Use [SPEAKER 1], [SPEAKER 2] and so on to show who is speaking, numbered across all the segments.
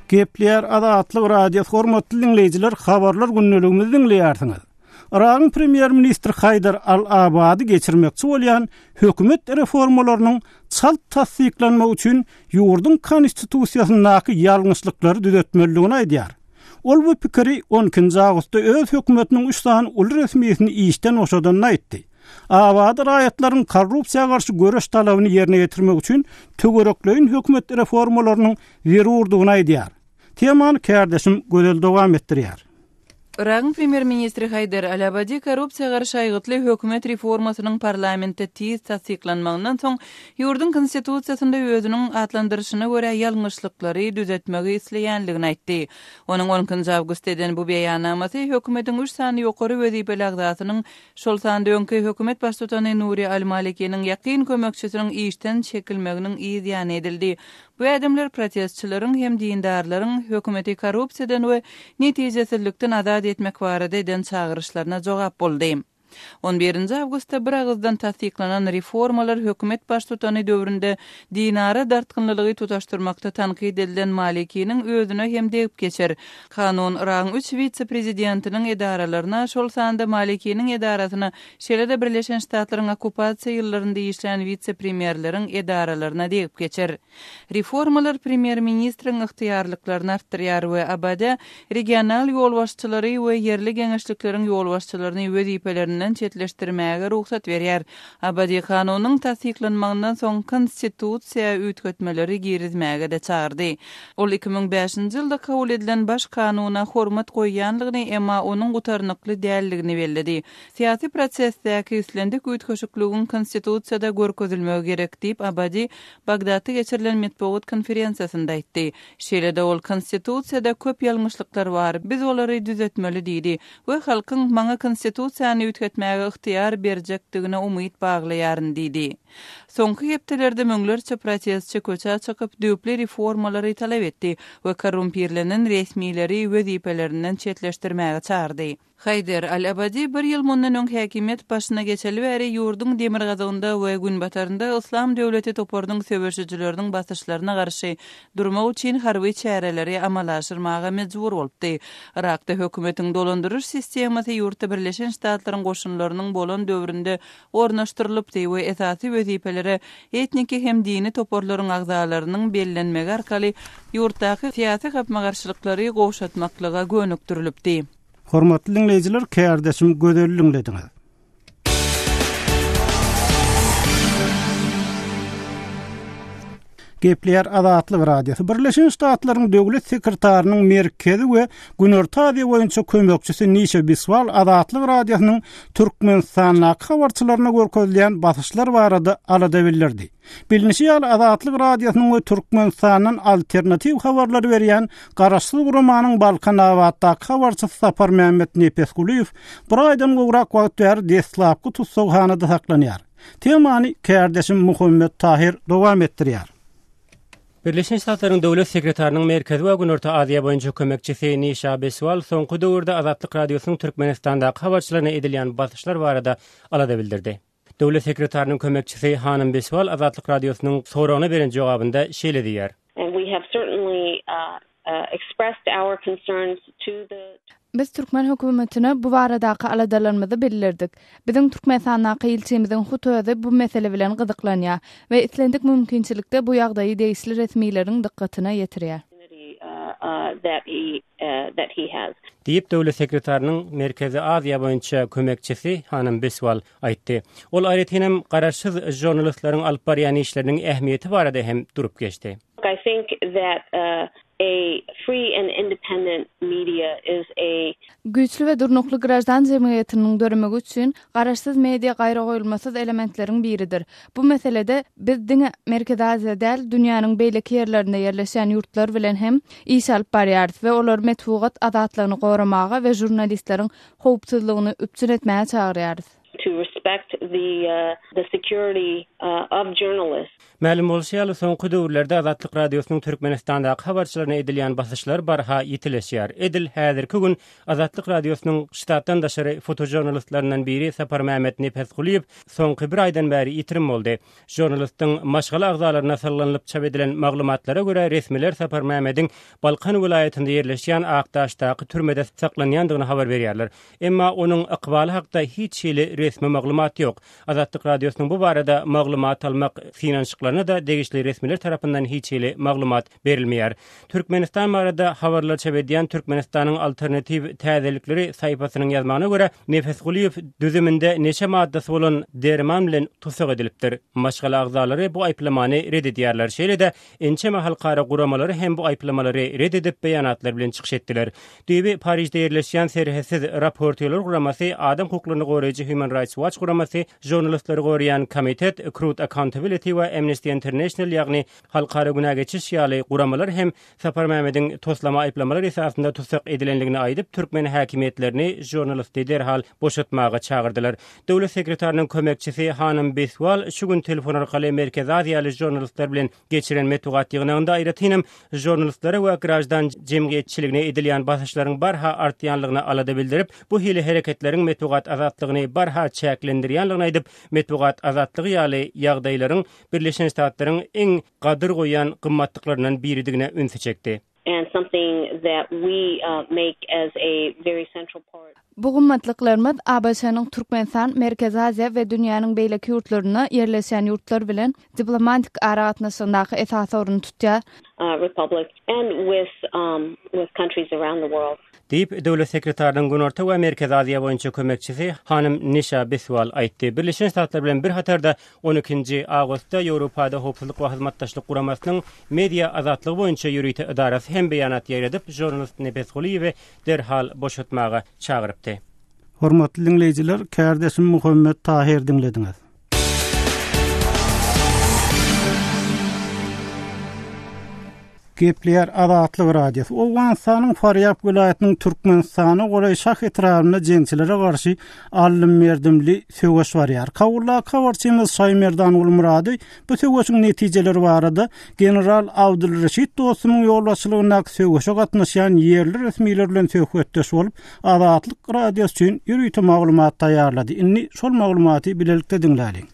[SPEAKER 1] Gepler Adatlyk radio hormatly dinleyijiler, habarlar günnäligimizi dinleýärsiňiz. Iraqyň premier ministri Haydar al-Abadi geçirmekçi bolýan hökümet reformalarynyň çalt tasdiklanmagy üçin ýurdun konstitusiýasyndaky ýalňyşlyklary düzeltmeligini aýdýar. Ol bu pikiri 12 awgustda öz hökümetiniň üçdan ul resmiýetini işden oşadyny aýtdy. Abadi raýatlaryň korrupsiýaga garşy göreş talabyny ýerine ýetirmek üçin töwerekleýin hökümet reformalarynyň berurdugyny aýdýar. Temany kärdeşim gözel dowam etdirýär.
[SPEAKER 2] Iraqyň premier ministri Haydar al-Abadi korrupsiýaga garşy aýgıtly hökümet reformasynyň parlamentde tiz tasdiklanmagyndan soň ýurdun konstitusiýasynda özüniň atlandyryşyna görä ýalňyşlyklary düzeltmegi isleýänligini aýtdy. Onuň 10 awgust eden bu beýanamasy hökümetiň 3 sany ýokary wezipeli agzasynyň şol sanda öňki hökümet başdutany Nuri al-Malikiniň ýakyn kömekçisiniň işden çekilmeginiň ýany edildi. Bu adamlar protestçilerin hem dindarlaryň hökümeti korrupsiýadan we netijesizlikden azad etmek barada eden çağırışlarına jogap boldy. 11 awgustda bir agızdan tasdiklanan reformalar hökümet başdutany döwründe dinara dartgynlygy tutaşdyrmakda tanqid edilen Malikiniň özüne hem degip geçer. Kanun Iragyň 3 vitse-prezidentiniň edaralaryna şol sanda Malikiniň edarasyna şeýle Birleşen Ştatlaryň okupasiýa ýyllarynda işleýän vitse-premierleriň edaralaryna degip geçer. Reformalar premier ministriň ygtyýarlyklaryny artdyrýar we abada regional ýol başçylary we yerli geňeşlikleriň ýol başçylaryny wezipelerinden çetleşdirmäge ruhsat berýär. Abadi kanunyň tasdiklanmagyndan soň konstitusiýa ütgetmeleri girizmäge de çağırdy. Ol 2005-nji ýylda kabul edilen baş kanuna hormat goýýanlygyny emma onuň gutarnykly däldigini bellädi. Siýasy prosesdäki üslendik ütgeşikligiň konstitusiýada görkezilmegi gerek diýip Abadi Bagdatda geçirilen metbuat konferensiýasynda aýtdy. Şeýle-de ol konstitusiýada köp ýalňyşlyklar bar. Biz olary düzeltmeli diýdi we halkyň maňa konstitusiýany ütgetmäge ygtyýar berjekdigine umyt baglaýaryn diýdi. Soňky hepdelerde möňlerçe protestçi köçe çykyp düýpli reformalary talap etdi we korrumpirlenen resmiýleri wezipelerinden çetleşdirmäge çağırdy. Haydar al-Abadi bir ýyl mundan öň häkimet başyna geçeli bäri ýurdun demir gazagynda we günbatarynda Islam döwleti topordyň söwüşçileriniň basyşlaryna garşy durmak üçin harby çäreleri amalaşdyrmaga mejbur bolupdy. Irakda hökümetiň dolandyryş sistemasy ýurtda Birleşen Ştatlaryň goşunlarynyň bolan döwründe ornaşdyrylypdy we esasy wezipelere etniki hem dini toporlaryň agzalarynyň bellenmegi arkaly ýurtdaky siýasy gapmagarçylykları gowşatmaklyga gönükdirilipdi.
[SPEAKER 1] Hormatly dinleyijiler, kärdeşim gözel dinlediňiz. Gepler Adatlyk radiosu Birleşen Ştatlaryň döwlet sekretarinyň merkezi we Günorta Aziýa boýunça kömekçisi Nisha Biswal Adatlyk radiosynyň Türkmenistanaky habarçylaryna görkezilýän basyşlar barada alada bildirdi. Bilinişi ýaly Adatlyk radiosynyň we Türkmenistanyň alternativ habarlary berýän Garaşsyz Romanyň Balkan awatdaky habarçysy Sapar Mehmet Nepesguliýew bir aýdan gowrak wagt ber deslapky tutsaghanada saklanýar. Temany kärdeşim Muhammed Tahir dowam etdirýär.
[SPEAKER 3] Birleşen Ştatlaryň döwlet sekretarinyň merkezi we Günorta Aziýa boýunça kömekçisi Nisha Biswal soňky döwürde Azatlyk radiosynyň Türkmenistandaky habarçylaryna edilen basyşlar barada alada bildirdi. Döwlet sekretarinyň kömekçisi Hanym Biswal Azatlyk radiosynyň soragyna beren jogabynda şeýle diýär.
[SPEAKER 4] And we have certainly expressed our concerns to the
[SPEAKER 5] Biz Türkmen hökümetine bu baradaky aladalarymyzy bildirdik. Biziň Türkmenistanaky ilçemizin hutuzy bu mesele bilen gyzyklanýar we islendik mümkinçilikde bu ýagdaýy değişli resmiýleriň dikkatyna ýetirýär.
[SPEAKER 4] That he has.
[SPEAKER 3] Diýip döwlet sekretarinyň Merkezi Aziýa boýunça kömekçisi Hanym Biswal aýtdy. Ol aýratynam garaşsyz jurnalistlaryň alyp barýan işleriniň ähmiýeti barada hem durup geçdi.
[SPEAKER 4] I think that a free and independent media is a
[SPEAKER 5] güçlü we durnukly grajdan jemgyýetiniň dörmegi üçin garaşsyz media gaýra goýulmasyz elementleriň biridir. Bu meselede bizdiň Merkezi Aziýa däl dünýäniň beýleki ýerlerinde ýerleşen ýurtlar bilen hem iş alyp barýarys we olar metbuat azatlygyny goramaga we jurnalistleriň howpsuzlygyny üpçün etmäge çagyrýarys.
[SPEAKER 4] to respect the security of journalists.
[SPEAKER 3] Ma'lum bolşýaly soňky döwürlerde Azatlyk radiosynyň Türkmenistandaky habarçylaryna edilýän basyşlar barha ýitileşýär. Edil häzirki gün Azatlyk radiosynyň ştatdan daşary fotojurnalistlarynyň biri Sapar Mehmet Nepesguliýew soňky bir aýdan bäri ýitirim boldy. Jurnalistiň maşgala agzalaryna sallanlyp çap edilen maglumatlara görä resmiler Sapar Mehmediň Balkan vilayetinde ýerleşýän Akdaşdaky türmede saklanýandygyny habar berýärler. Emma onuň ykbaly hakda hiç şeýle resmi maglumat ýok. Azatlyk radiosynyň bu barada maglumat almak finansiýalaryna da degişli resmiler tarapyndan hiç şeýle maglumat berilmeýär. Türkmenistan barada habarlar çap edýän Türkmenistanyň alternativ täzelikleri saýpasynyň ýazmagyna görä Nepesguliýew düzüminde neçe maddasy bolan derman bilen tusak edilipdir. Maşgala agzalary bu aýplamany reddedýärler. Şeýle-de ençeme halkara guramalary hem bu aýplamalary reddedip beýanatlar bilen çykyş etdiler. Diýip Parisde ýerleşýän serhessiz raportörler guramasy, adam hukuklaryny goraýjy Human Rights Watch guramasy, jurnalistleri goraýan komitet, Truth Accountability we Amnesty International ýagny halkara günä geçiş ýaly guramalar hem Sapar Mehmediň toslama aýplamalary esasında tutsak edilenligini aýdyp türkmen häkimetlerini jurnalisti derhal boşatmaga çağırdylar. Döwlet sekretarının kömekçisi Hanım Beswal şu gün telefon arkaly Merkez Aziýaly jurnalistler bilen geçiren metugat ýygynyňda aýratynam jurnalistlere we grajdan jemgyýetçiligine edilýän basyşlaryň barha artýanlygyny alada bildirip bu hili hereketleriň metugat azatlygyny barha çäklendirýänligini aýdyp metugat azatlygy ýaly ýagdaýlaryň Birleşen Ştatlaryň eň gadyr goýan gymmatlyklarynyň biridigine ünsü çekdi.
[SPEAKER 4] And something that we make as a very central part.
[SPEAKER 5] Bu gymmatlyklarymy ABŞ-nyň Türkmenistan, Merkez Aziýa we dünýäniň beýleki ýurtlaryna ýerleşen ýurtlar bilen diplomatik aragatnaşyndaky esas orun tutýar.
[SPEAKER 4] Republic and with countries around the world.
[SPEAKER 3] Diýip döwlet sekretarının Günorta we Merkez Aziýa boýunça kömekçisi Hanım Nisha Beswal aýtdy. Birleşen Ştatlar bilen bir hatarda 12-nji awgustda Ýewropada howpsuzlyk we hyzmatdaşlyk guramasynyň media azatlygy boýunça ýürüýte idarasy hem beýanat ýeredip jurnalist Nepesguliýew derhal boşatmaga çağırypdy.
[SPEAKER 1] Hormatly dinleýijiler, Kärdeşim Muhammed Tahir dinlediňiz. Gepler Azatlyk radiosu. Owganstanyň Faryab vilayatynyň Türkmenistany goraý şah etrawyna jeňçilere garşy alym merdimli söwüş barýar. Kawulla kawarçymyz Şaýmerdan Ulmurady bu söwüşiň netijeleri barada general Abdulreşit dostumyň ýolbaşçylygyna söwüşe gatnaşan ýerli resmiler bilen söhbetdeş bolup Azatlyk radiosu üçin ýürüýte maglumat taýýarlady. Inni şol maglumaty bilelikde dinläliň.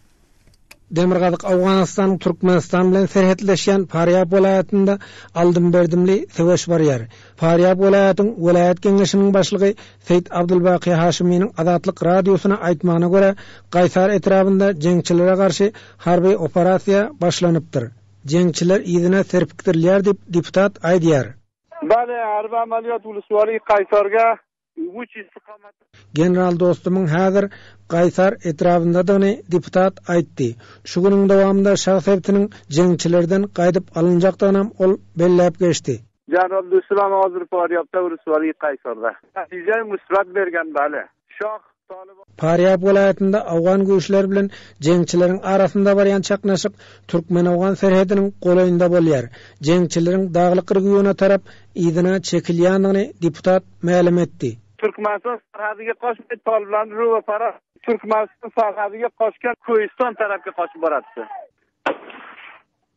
[SPEAKER 6] Demirgazyk Awganistanyň Türkmenistan bilen serhetleşýän Faryab vilayatynda aldym berdimli söwüş barýar. Faryab vilayatynyň vilayat keňeşiniň başlygy Seyit Abdulbaqy Haşimyň Azatlyk radiosyna aýtmagyna görä Gaýsar etrafynda jeňçilere garşy harby operasiýa başlanypdyr. Jeňçiler ýygyna serpikdirler dip deputat aýdýar.
[SPEAKER 7] Bale, harby amaliýat uluswary Gaýsarga
[SPEAKER 6] General dostumyň häzir Gaýsar etrafynda da deputat aýtdy. Şu günüň dowamında şahs hepsiniň jeňçilerden gaýdyp alınjakdygyny ol belläp geçdi.
[SPEAKER 7] General dostum hazır Faryabda uluswary Gaýsarda. Natije musbat bergen bale. Şah
[SPEAKER 6] Faryab vilayatynda Awgan güýçleri bilen jeňçileriň arasynda barýan çaknaşyk Türkmen-Awgan serhediniň goýunda bolýar. Jeňçileriň daglyk ýöne tarap ýygyna çekilýändigini deputat ma'lum etdi.
[SPEAKER 7] Türkmenistan sarhadyga goşup Talibanlar we para Türkmenistan sarhadyga goşgan Köýistan tarapga goşup baratdy.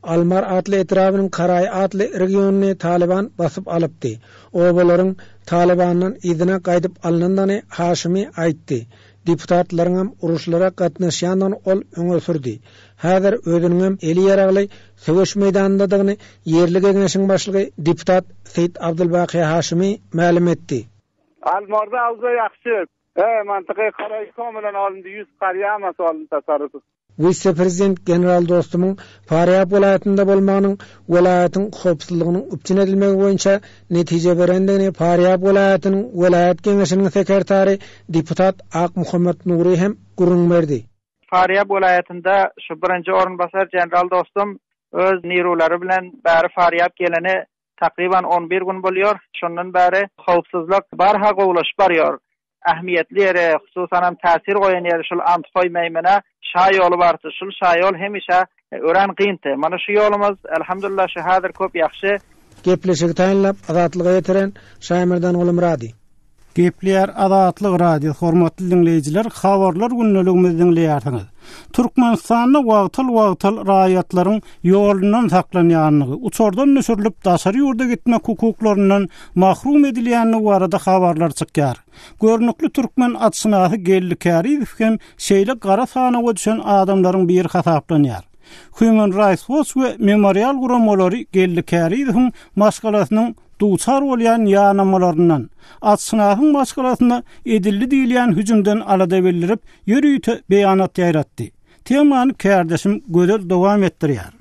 [SPEAKER 6] Almar atly etrawynyň Karay atly regionuny Taliban basyp alypdy. Obalaryň Talibanyň ýygyna gaýdyp alynandygyny Haşimi aýtdy. Deputatlaryň uruşlara gatnaşýandygyny ol öňe sürdi. Häzir özüniň eli ýaragly söwüş meýdanyndadygyny ýerli keňeşiň başlygy deputat Seyit Abdulbaqy Haşimi ma'lum etdi.
[SPEAKER 7] Almarda awza ýaxşy. Mantyky Karay komylan alındy 100 qarya masalyny tasarruf.
[SPEAKER 6] Vice-prezident general dostumyň Faryab vilayatynda bolmagynyň vilayatyň howpsuzlygynyň üpçün edilmegi boýunça netije berendigini Faryab vilayatynyň vilayat keňeşiniň sekretary deputat Ak Muhammed Nuri hem gurrun berdi.
[SPEAKER 8] Faryab vilayatynda şu birinji orunbasar general dostum öz nirulary bilen bäri Faryab geleni takriban 11 gün bolýar. Şondan bäri howpsuzlyk barha gowlaşyp barýar. Ähmiýetli ýere, hususan hem täsir goýan ýeri şol Antfoy meýmene şaý ýoly bardy. Şol şaý ýol hemişe ören gynty. Mana şu ýolumuz elhamdülillah şu häzir köp ýaxşy.
[SPEAKER 6] Gepleşik taýinlap azatlyga ýetiren Şaýmerdan Ulmurady.
[SPEAKER 1] Gepler Azatlyk radio hormatly dinleyijiler, habarlar günnäligimizi dinleýärsiňiz. Türkmenistanyň wagtyl raýatlaryň ýolundan saklanýanlygy, uçurdan nöşürlüp daşary ýurda gitmek hukuklarynyň mahrum edilýänligi barada habarlar çykýar. Görnükli türkmen atşynasy Gellikäriýew hem şeýle gara sanaga düşen adamlaryň biri hasaplanýar. Human Rights Watch we Memorial guramolary Gellikäriýewiň maşgalasynyň duçar bolýan ýanamalaryndan, atşynasyň maşgalasyna edildi diýilýän hüjümden alada bildirip, ýürüýte beýanat ýaratdy. Temany kärdeşim gödel dowam etdirýär.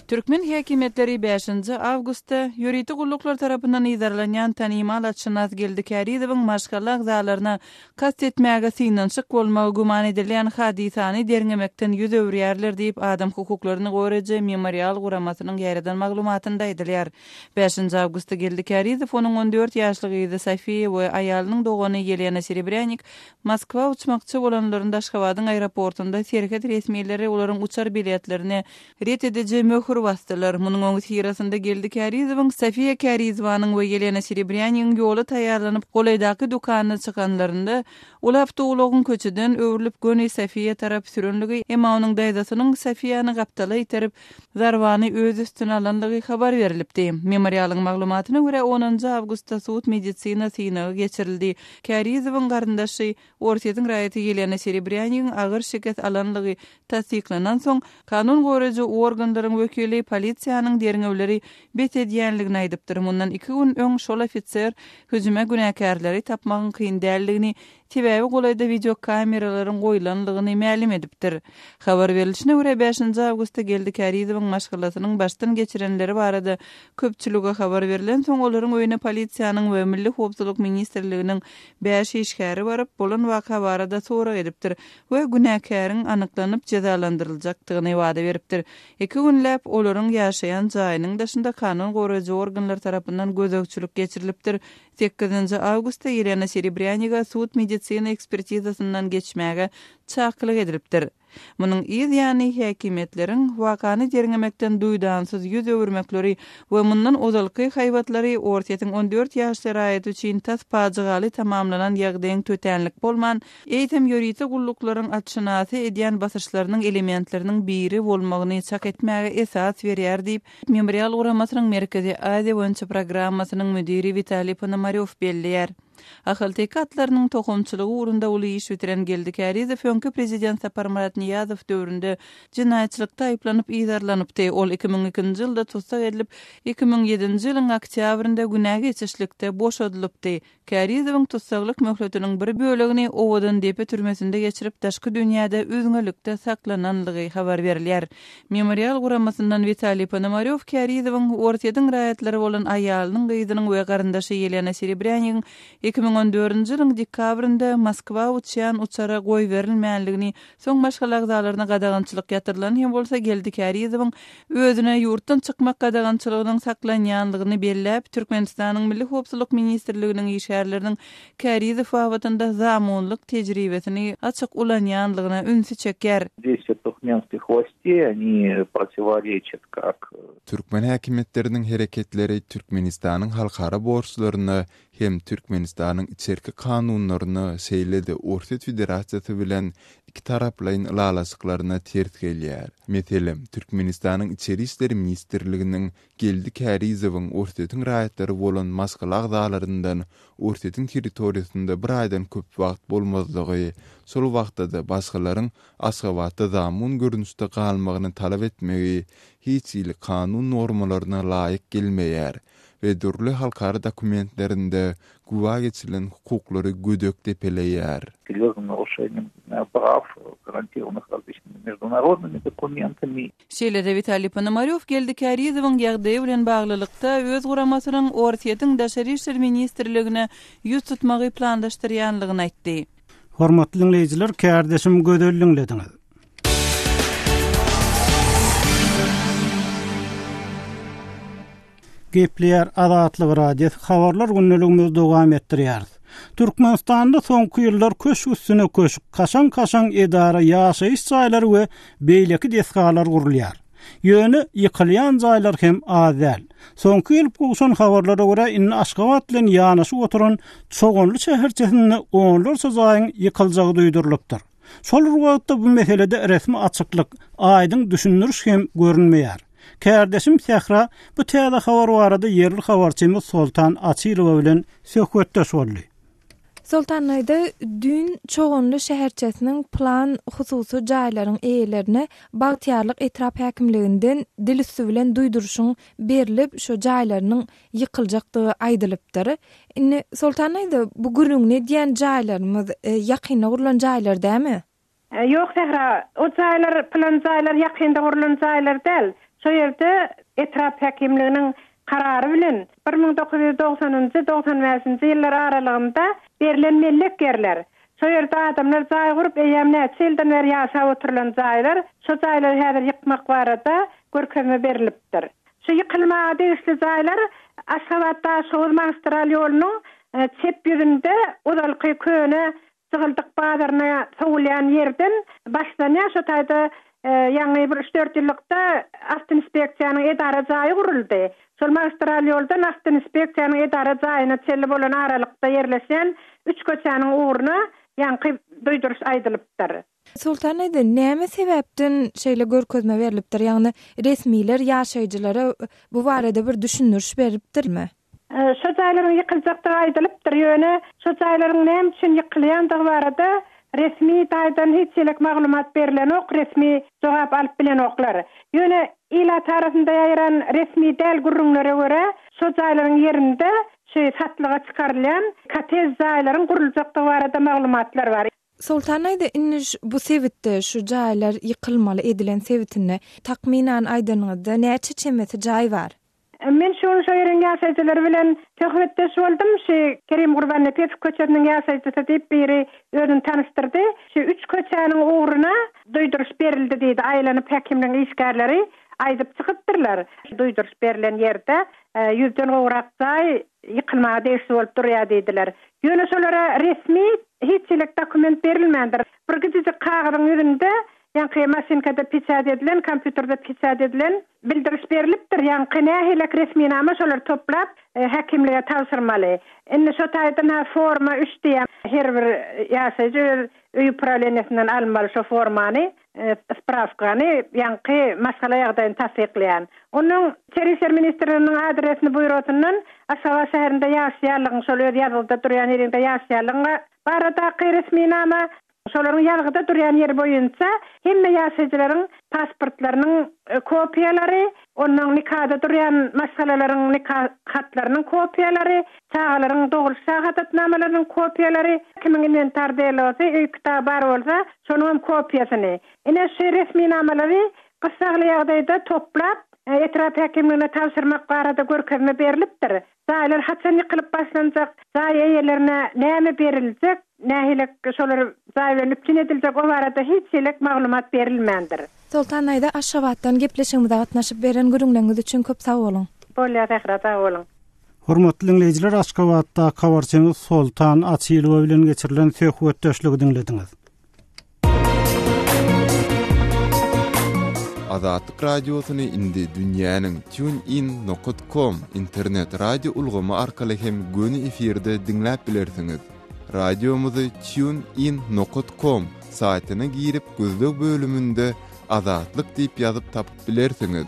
[SPEAKER 2] Türkmen häkimetleri 5-nji awgustda ýürüýti gulluklar tarapyndan ýazarlanýan tanymal atşynas Gellikäriýewiň maşgalak zalaryna kast etmäge synançyk bolmagy guman edilýän hadisany derňemekden ýüz öwrýärler diýip adam hukuklaryny goraje Memorial guramasynyň ýerden maglumatynda edilýär. 5-nji awgustda Gellikäriýew onuň 14 ýaşlyk ýygy Safiýa we aýalynyň dogany Yelena Serebryanik Moskwa uçmakçy bolanlaryň Daşgabatyň aeroportunda serket resmiýetleri olaryň uçar biletlerini ret ediji möhür bastılar. Munyň öňü hirasynda Gellikäriýewiň Safiýa Kärizwanyň we Yelena Serebryanikň ýoly taýýarlanyp golaýdaky dukanyna çykanlarynda ular awtogulagyň köçüden öwrülip göni Safiýa tarap sürünligi emma onuň daýdasynyň Safiýany gapdala ýiterip zarwany öz üstüne alanlygy habar berilipdi. Memorialyň maglumatyna görä 10-njy awgustda Suud medisina synagy geçirildi. Kärizweň garyndaşy Ortiýetiň raýaty Yelena Serebryanikň agyr şeket alanlygy tasdiklanan soň kanun goraja organlaryň wekili polisiýanyň derňewleri bet edýänligini aýdypdyr. Mundan 2 gün öň şol ofitser hüjüme günäkärleri tapmagyň kyn däldigini tebäbi golayda video kameralaryň goýulanlygyny ma'lum edipdir. Habar berilişine görä 5-nji awgustda Gellikäriýewiň maşgalasynyň başdan geçirenleri barada köpçülüge habar berilen soň olaryň öýüne polisiýanyň we Milli Howpsuzlyk ministrliginiň 5 işgäri barıp bolan waka barada sorak edipdir we günäkäriň anyklanyp cezalandyryljakdygyny wada beripdir. 2 günläp olaryň ýaşaýan jaýynyň daşynda kanun goraja organlar tarapyndan gözegçilik geçirilipdir. 8-nji awgustda Yelena Serebryanika Suud medisina ekspertizasyndan geçmäge çaklyk edilipdir. Munyň ýa-ni häkimetleriň wakany derňemekden duýdansyz ýüz öwürmekleri we mundan ozalky haýwatlary Ortiýetiň 14 ýaşly raýaty üçin tas paýjygaly tamamlanan ýagdaýyň tötenlik bolman, eýtem ýörüýti gulluklaryn atşynasy edýän basyşlarynyň elementleriniň biri bolmagyny çak etmäge esas berýär diýip Memorial guramasynyň Merkezi Aziýa boýunça programmasynyň müdiri Vitaliy Ponomaryow belliýär. Ahal tekatlarynyň tohumçylygy urunda uly iş bitiren Gellikäriýew öňki prezident Sapar Muratniýazow döwründe jinaýatçylykda aýplanyp ýazarlanypdy. Ol 2002-nji ýylda tutsak edilip 2007-nji ýylyň oktýabrynda günäge geçişlikde boşadylypdy. Käriýewiň tutsaklyk möhletiniň bir bölegini owadan depe türmesinde geçirip daşky dünýäde üzgünlikde saklananlygy habar berilýär. Memorial guramasyndan Vitaliy Ponomaryow Käriýewiň Ortiýetiň raýatlary bolan aýalynyň gyzynyň we garyndaşy Yelena Serebryanikň 2014-nji ýylyň dekabrynda Moskwa uçýan uçara goý berilmänligini soň başgalak zalaryna gadagançylyk ýatyrylan hem bolsa Gellikäriýewiň özüne ýurtdan çykmak gadagançylygynyň saklanýanlygyny belläp Türkmenistanyň Milli Howpsuzlyk ministrliginiň işgärleriniň Käriýew wagtynda zamanlyk tejribesini açyk ulanýanlygyna ünsü çekýär.
[SPEAKER 9] Туркменских властей, они противоречат как
[SPEAKER 10] Türkmen häkimetleriniň hereketleri Türkmenistanyň halkara borçlaryny hem Türkmenistanyň içerki kanunlaryny seýledi. Ortiýet Federasiýasy bilen iki taraplaryň ýalasyklaryna ters gelýär. Meselem, Türkmenistanyň içeri işleri ministrliginiň Gellikäriýewiň Ortiýetiň raýatlary bolan masgalak zalaryndan Ortiýetiň territoriýasynda bir aýdan köp wagt bolmazlygy, sol wagtda başgalaryň Aşgabatda zamun görünüşde galmagyny talap etmegi hiç il kanun normalaryna laýyk gelmeýär we dürli halkara dokumentlerinde guwa geçilen hukuklary gödök tepeleýär.
[SPEAKER 2] Şeýle-de Vitaliy Ponomaryow Gellikäriýewiň ýagdaýy bilen baglylykda öz guramasynyň Ortiýetiň daşary işler ministrligine ýüz tutmagy planlaşdyrýanlygyny aýtdy.
[SPEAKER 1] Hormatly dinleyijiler, kärdeşim gödellinglediniz. Gepler Azatlyk radio habarlar günneligimiz dowam etdirýär. Türkmenistanda soňky ýyllar köş üstüne köş, kaşan edara ýaşaýyş jaýlary we beýleki desgalar gurulýar. Ýöne ýykylýan jaýlar hem az däl. Soňky ýylyp gowşan habarlara görä inni Aşgabat bilen ýanaşy oturan çoğunly şäherçesinde onlarça jaýyň ýykyljagy duýdurylypdyr. Şol wagtda bu meselede resmi açyklyk, aýdyň düşündiriş hem görünmeýär. Kärdeşim Sehra bu täze habar barada yerli habarçymyz Sultan Açylow bilen söhbetdeş boldy.
[SPEAKER 5] Sultan aýda dün çoğunly şäherçesiniň plan hususy jaýlaryň eýelerine bagtyarlyk etrap häkimliginden dil üstü bilen duýduruşyň berilip şo jaýlarynyň ýykyljakdygy aýdylypdyr. Indi Sultan aýda bu gürüň ne diýen jaýlarymyz ýakyna gurulan jaýlar dämi?
[SPEAKER 11] Ýok Sehra, o jaýlar plan jaýlar ýakynda gurulan jaýlar däl. Şo ýerde etrap häkimliginiň karary bilen 1990-95-nji ýyllar aralygynda berilen mellek yerler. Şo ýerde adamlar jaý gurup eýemne çelden beri ýaşap oturulan jaýlar, şo jaýlary häzir ýykmak barada görkezme berilipdir. Şo ýykylma degişli jaýlar Aşgabatda Şowuz magistral ýolunyň çep ýüzünde Udalky köne Sygyldyk bazaryna soňulýan ýerden başdan ýaşa taýda ýa-ni 3-4 ýyllykda Astyn inspeksiýanyň edara jaýy guruldy. Şol magistral ýoldan Astyn inspeksiýanyň edara jaýyna çelli bolan aralykda ýerleşen 3 köçäniň uğruna ýanky duýduruş aýdylypdyr.
[SPEAKER 5] Sultan aýdy, näme sebäpden şeýle görkezme berilipdir? Ýagny resmiler ýaşaýjylara bu barada bir düşündiriş beripdirmi?
[SPEAKER 11] Şo jaýlaryň ýykyljakdygy aýdylypdyr. Ýöne şo jaýlaryň näme üçin ýykylýandygy barada resmi taýdan hiçlik maglumat berilen ok, resmi jogap alyp bilen oklar. Ýöne ila tarapynda ýaýran resmi däl gurrunlara görä şo jaýlaryň ýerinde satlyga çykarylan katez jaýlaryň guruljakdygy barada maglumatlar bar.
[SPEAKER 5] Sultan aýdy, inni bu sebitde şu jaýlar ýykylmaly edilen sebitini takminan aýdanyňyzda näçe çemeti jaý bar?
[SPEAKER 11] Men şo ýerden ýaşaýjylar bilen töhmetdeş boldum. Kerim Gurbanly Pepik köçäriniň ýaşaýjysy diýip biri özüni tanystyrdy. Şu 3 köçäniň uğruna duýduruş berildi diýdi. Aýlanyp häkimliň işgärleri aýdyp çykypdyrlar. Duýduruş berilen ýerde 100den gowrak jaý ýykylmaga degişli bolup durýar diýdiler. Ýöne şolara resmi hiçlik dokument berilmändir. Bir gidijik kagyzyň ýüzünde ýa-ni maşinkada piçat edilen, kompýuterda piçat edilen bildiriş berilipdir. Ýa-ni nähilek resminama şolar toplap häkimlige tapşyrmaly. Indi şo taýdan forma 3 diýen her bir ýaşaýjy öýü problemlerinden almaly şo formany, spravkany, ýa-ni masala ýagdaýyny tasdikleýän. Onuň Çerişer ministriniň adresini buýratyndan Aşgabat şäherinde ýaşaýarlygyň şol ýazgylda durýan ýerinde ýaşaýarlygyň barada resminama şolaryň ýargyda durýan ýer boýunça hemme ýaşaýjylaryň pasportlarynyň kopiýalary, onuň nikahda durýan masalalaryň nikah hatlarynyň kopiýalary, çağalaryň dogruş şahadatnamalarynyň kopiýalary, kimin inventar delosy, öý kitap bar bolsa, şonuň kopiýasyny. Ine şu resminamary gysgaly ýagdaýda toplap etrap häkimligine tapşyrmak barada görkezme berilipdir. Jaýlar haçan ýykylyp başlanjak, jaý eýelerine näme beriljek, nähilek şolar jaýlanıp edilýek o barada hiçlik maglumat berilmändir.
[SPEAKER 5] Sultan aýda Aşgabatdan gepleşigimizde gatnaşyp beren görüňleriniz üçin köp sag bolun.
[SPEAKER 11] Bolýar, sag bolun.
[SPEAKER 1] Hormatly dinleýijiler, Aşgabatda habarçymyz Sultan Açylow bilen geçirilen söhbetdeşligi dinlediňiz.
[SPEAKER 10] Azatlyk radiosyny indi dünýäniň tunein.com internet radio ulgamy arkaly hem göni efirde dinläp bilersiňiz. Radiomuzy tunein.com saýtyna girip gözlük bölümünde Azatlyk diýip ýazyp tapyp bilersiňiz.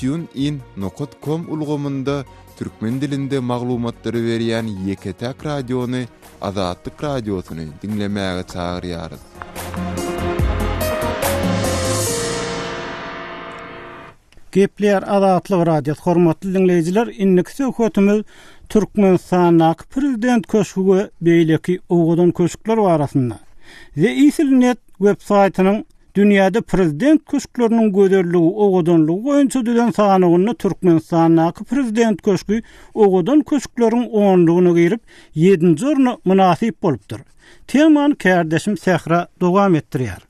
[SPEAKER 10] tunein.com ulgamynda türkmen dilinde maglumatlary berýän ýeketäk radiony Azatlyk radiosyny dinlemäge çagyrýarys.
[SPEAKER 1] Gepler Azatlyk radio hormatly dinleýijiler, inniki söhbetimiz Türkmenistanyň prezident köşküge beýleki owadan köşkler barasynda. The Easelnet websaýtynyň dünýäde prezident köşkleriniň göderligi owadanlygy boýunça düzen sanagyny Türkmenistanyň prezident köşkü owadan köşkleriň onlugyny girip 7-nji orna munasyp bolupdyr. Temany kärdeşim Sehra dowam etdirýär.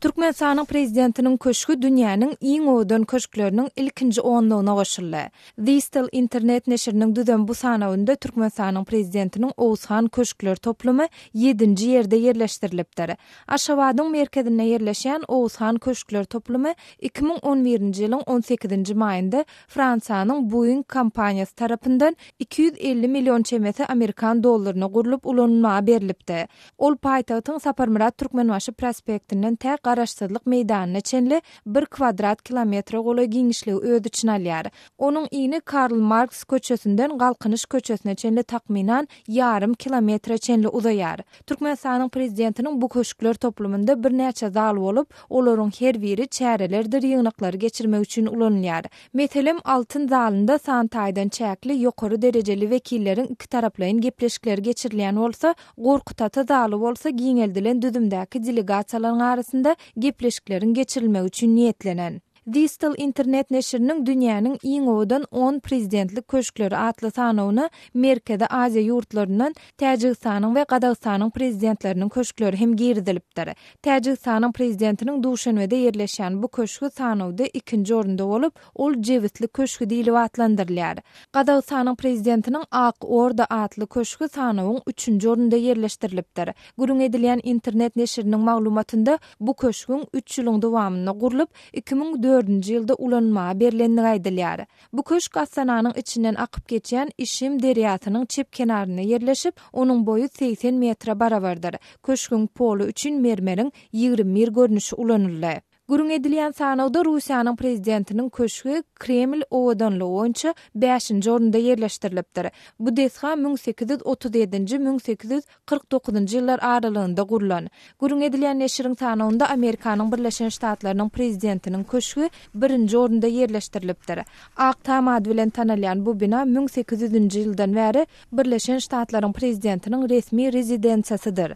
[SPEAKER 5] Türkmenistanyň prezidentiniň köşkü dünýäniň iň öwden köşkleriniň ilkinji 10-lygyna goşuldy. The Still internet neşriniň düzen bu sanawynda Türkmenistanyň prezidentiniň Oğuzhan köşkler toplumy 7-nji ýerde ýerleşdirilipdir. Aşgabatyň merkezine ýerleşen Oğuzhan köşkler toplumy 2011-nji ýylyň 18-nji maýynda Fransiýanyň Boeing kompaniýasy tarapyndan 250 million çemesi Amerikan dollaryna gurulup ulanmaga berilipdi. Ol paýtagtyň Saparmurat Türkmenbaşy prospektinden tä garaşsyzlyk meýdanyna çenli 1 kvadrat kilometre goly giňişligi öz içine alýar. Onuň iňi Karl Marx köçesinden Galkynyş köçesine çenli takminan yarım kilometre çenli uzaýar. Türkmenistanyň prezidentiniň bu köşkler toplumunda bir näçe zal bolup, olaryň her biri çärelerdir ýygnaklary geçirmek üçin ulanýar. Meselem altyn zalynda santaýdan çäkli ýokary derejeli wekillerin iki taraplayyn gepleşikleri geçirilýän bolsa, gorkutatı zaly bolsa giňeldilen düzümdäki delegasiýalaryň arasynda gepleşiklerin geçirilmek üçin niýetlenen. The Still internet neşriniň dünýäniň iň öwden 10 prezidentlik köşkleri atly sanawyny Merkezi Aziýa ýurtlaryndan Täjikistanyň we Gazagystanyň prezidentleriniň köşkleri hem girdilipdir. Täjikistanyň prezidentiniň Duşanbede ýerleşen bu köşkü sanawda 2-nji orunda bolup, ol Jewitli köşkü diýilip atlandyrylýar. Gazagystanyň prezidentiniň Ak Orda atly köşkü sanawyň 3-nji orunda ýerleşdirilipdir. Gurun edilýän internet neşriniň maglumatynda bu köşküň 3 ýylyň dowamyna gurulup 2004-nji ýylda ulanmaga berilendigi aýdylýar. Bu köşk Astananyň içinden akyp geçen İşim derýasynyň çep kenaryna ýerleşip, onuň boyu 80 metre barabardyr. Köşküň polu üçin mermeriň 21 görnüşi ulanyldy. Gurun edilýän sanawda Russiýanyň prezidentiniň köşkü Kreml owadanly oňça 5-nji orunda ýerleşdirilipdir. Bu desha 1837-1849-njy ýyllar aralygynda gurulan. Gurun edilýän neşriň sanawynda Amerikanyň Birleşen Ştatlarynyň prezidentiniň köşkü 1-nji orunda ýerleşdirilipdir. Ak tamad bilen tanylýan bu bina 1800-nji ýyldan bäri Birleşen Ştatlaryň prezidentiniň resmi rezidensiýasydyr.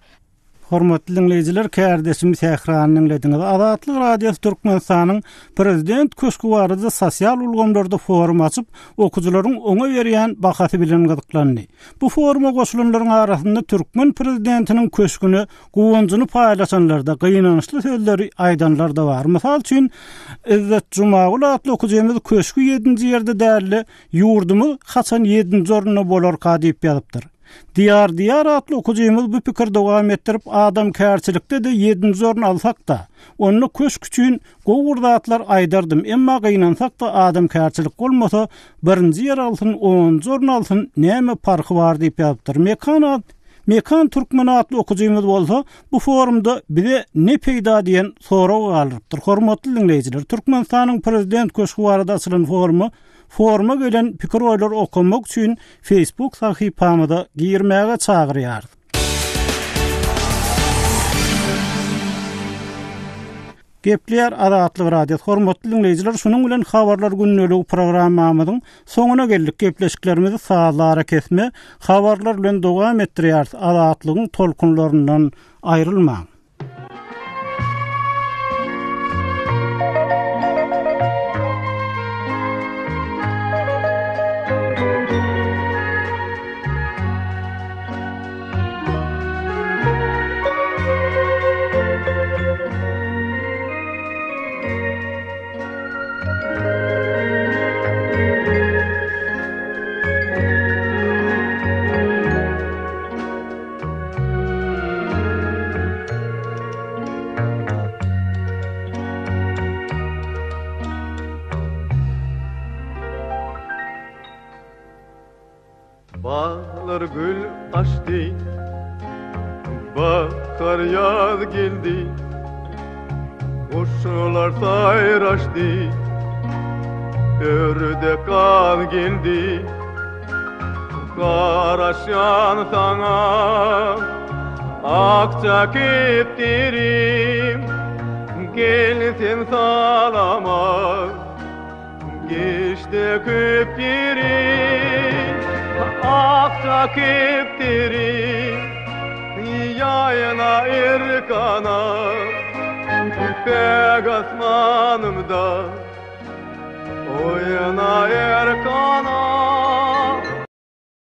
[SPEAKER 1] Hormatly dinleyijiler, kärdeşim Sähranyň lediniňiz. Azatlyk radio Türkmenistanyň prezident köşkü barada sosial ulgamlarda forum açyp, okuwçylaryň oňa berýän bahasy bilen gyzyklandy. Bu foruma goşulanlaryň arasynda Türkmen prezidentiniň köşküni gowanjyny paýlaşanlarda gynanyşly sözleri aýdanlar da bar. Mysal üçin Izzet Jumaul atly okuwçymyz köşkü 7-nji ýerde däli, ýurdumy haçan 7-nji orunda bolar diýip ýazypdyr. Diyar atly okuwçymyz bu pikir dowam etdirip, adam kärçilikde de 7-nji orun alsak da, onu köşk üçin gowurdatlar aýdardym. Emma gynansak da adam kärçilik bolmasa, 1-nji ýer alsyn, 10-nji orun alsyn, näme farky bar diýip ýazypdyr. Mekan Türkmen atly okuwçymyz bolsa, bu forumda bize ne peýda diýen sorag galypdyr. Hormatly dinleyijiler, Türkmenistanyň prezident köşkü barada açylan foruma gelen pikir oýlar okumak üçin Facebook sahypamyda girmäge çagyrýar. Gepler Azatlyk radio hormatly dinleyijiler, şunuň bilen habarlar günneligi programmamyzyň soňuna geldik. Gepleşiklerimizi saatlara kesme, habarlar bilen dowam etdirýär. Azatlygyň tolkunlaryndan aýrylmaň.
[SPEAKER 12] Bağlar gül açtı, bakar yaz geldi, kuşlar sayraştı, ördek az geldi. Karaşan sana akça keptirim, gel sen salama, geçti köp yerim. Akça keptirim, yayına erkana, pek asmanımda, oyuna erkana.